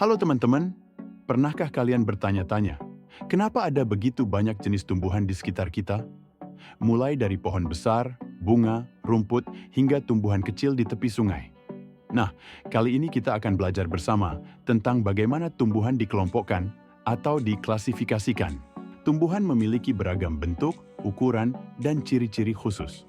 Halo teman-teman, pernahkah kalian bertanya-tanya, kenapa ada begitu banyak jenis tumbuhan di sekitar kita? Mulai dari pohon besar, bunga, rumput, hingga tumbuhan kecil di tepi sungai. Nah, kali ini kita akan belajar bersama tentang bagaimana tumbuhan dikelompokkan atau diklasifikasikan. Tumbuhan memiliki beragam bentuk, ukuran, dan ciri-ciri khusus.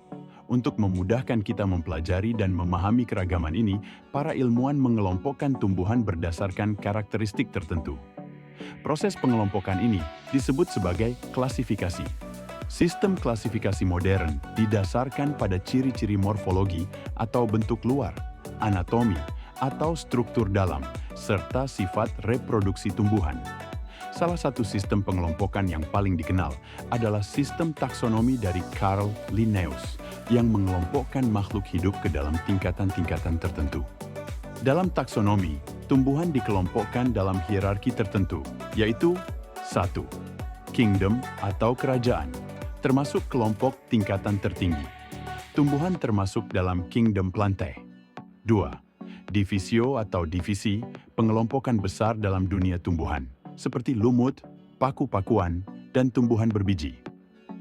Untuk memudahkan kita mempelajari dan memahami keragaman ini, para ilmuwan mengelompokkan tumbuhan berdasarkan karakteristik tertentu. Proses pengelompokan ini disebut sebagai klasifikasi. Sistem klasifikasi modern didasarkan pada ciri-ciri morfologi atau bentuk luar, anatomi, atau struktur dalam, serta sifat reproduksi tumbuhan. Salah satu sistem pengelompokan yang paling dikenal adalah sistem taksonomi dari Carl Linnaeus yang mengelompokkan makhluk hidup ke dalam tingkatan-tingkatan tertentu. Dalam taksonomi, tumbuhan dikelompokkan dalam hierarki tertentu, yaitu 1. Kingdom atau kerajaan, termasuk kelompok tingkatan tertinggi. Tumbuhan termasuk dalam kingdom plantae. 2. Divisio atau divisi, pengelompokan besar dalam dunia tumbuhan, seperti lumut, paku-pakuan, dan tumbuhan berbiji.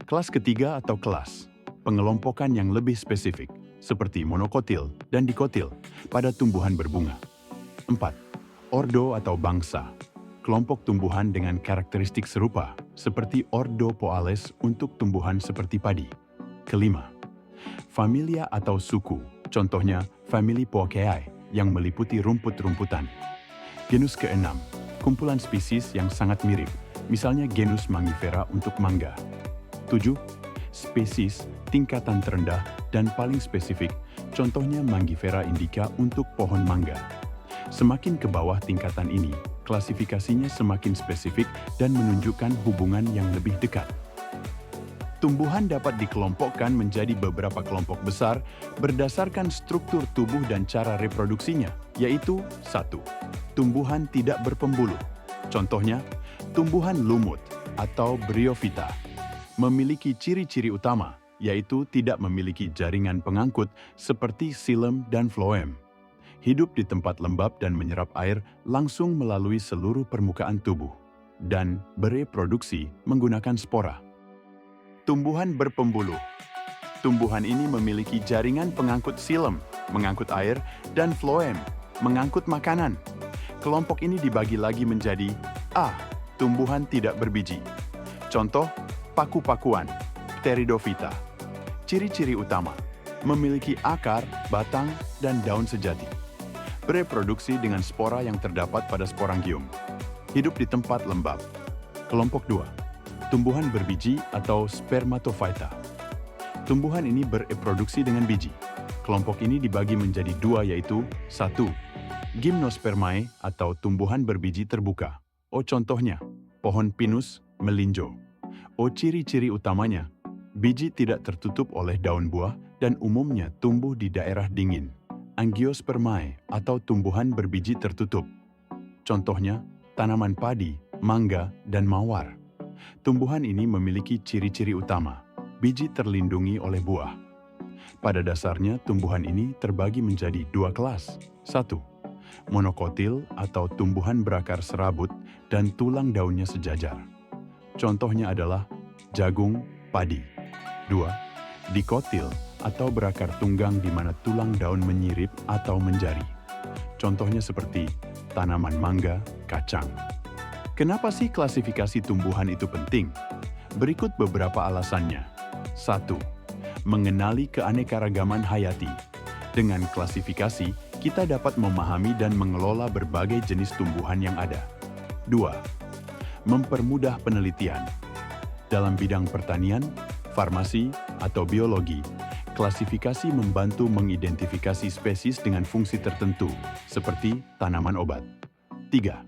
Kelas ketiga atau kelas, pengelompokan yang lebih spesifik, seperti monokotil dan dikotil pada tumbuhan berbunga. 4. Ordo atau bangsa, kelompok tumbuhan dengan karakteristik serupa, seperti Ordo Poales untuk tumbuhan seperti padi. Kelima, familia atau suku, contohnya famili Poaceae yang meliputi rumput-rumputan. Genus keenam, kumpulan spesies yang sangat mirip, misalnya genus Mangifera untuk mangga. 7. Spesies tingkatan terendah dan paling spesifik, contohnya Mangifera indica untuk pohon mangga. Semakin ke bawah tingkatan ini, klasifikasinya semakin spesifik dan menunjukkan hubungan yang lebih dekat. Tumbuhan dapat dikelompokkan menjadi beberapa kelompok besar berdasarkan struktur tubuh dan cara reproduksinya, yaitu 1. Tumbuhan tidak berpembuluh. Contohnya, tumbuhan lumut atau Bryophyta memiliki ciri-ciri utama, yaitu tidak memiliki jaringan pengangkut seperti xilem dan phloem. Hidup di tempat lembab dan menyerap air langsung melalui seluruh permukaan tubuh, dan bereproduksi menggunakan spora. Tumbuhan berpembuluh. Tumbuhan ini memiliki jaringan pengangkut xilem, mengangkut air, dan phloem, mengangkut makanan. Kelompok ini dibagi lagi menjadi A. Tumbuhan tidak berbiji. Contoh, paku-pakuan, Pteridophyta. Ciri-ciri utama, memiliki akar, batang, dan daun sejati. Bereproduksi dengan spora yang terdapat pada sporangium. Hidup di tempat lembab. Kelompok 2. Tumbuhan berbiji atau Spermatophyta. Tumbuhan ini bereproduksi dengan biji. Kelompok ini dibagi menjadi dua, yaitu 1. Gymnospermae atau tumbuhan berbiji terbuka. Contohnya, pohon pinus, melinjo. Ciri-ciri utamanya, biji tidak tertutup oleh daun buah dan umumnya tumbuh di daerah dingin. Angiospermae atau tumbuhan berbiji tertutup. Contohnya, tanaman padi, mangga, dan mawar. Tumbuhan ini memiliki ciri-ciri utama, biji terlindungi oleh buah. Pada dasarnya, tumbuhan ini terbagi menjadi dua kelas. 1. Monokotil atau tumbuhan berakar serabut dan tulang daunnya sejajar. Contohnya adalah jagung, padi. 2. Dikotil atau berakar tunggang di mana tulang daun menyirip atau menjari. Contohnya seperti tanaman mangga, kacang. Kenapa sih klasifikasi tumbuhan itu penting? Berikut beberapa alasannya. 1. Mengenali keanekaragaman hayati. Dengan klasifikasi, kita dapat memahami dan mengelola berbagai jenis tumbuhan yang ada. 2. Mempermudah penelitian. Dalam bidang pertanian, farmasi, atau biologi, klasifikasi membantu mengidentifikasi spesies dengan fungsi tertentu, seperti tanaman obat. 3.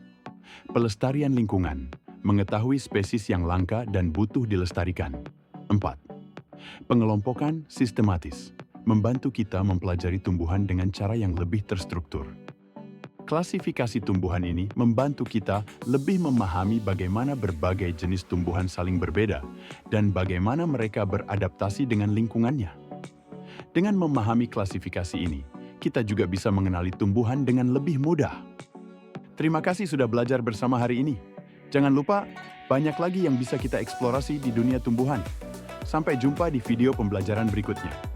Pelestarian lingkungan, mengetahui spesies yang langka dan butuh dilestarikan. 4. Pengelompokan sistematis, membantu kita mempelajari tumbuhan dengan cara yang lebih terstruktur. Klasifikasi tumbuhan ini membantu kita lebih memahami bagaimana berbagai jenis tumbuhan saling berbeda dan bagaimana mereka beradaptasi dengan lingkungannya. Dengan memahami klasifikasi ini, kita juga bisa mengenali tumbuhan dengan lebih mudah. Terima kasih sudah belajar bersama hari ini. Jangan lupa, banyak lagi yang bisa kita eksplorasi di dunia tumbuhan. Sampai jumpa di video pembelajaran berikutnya.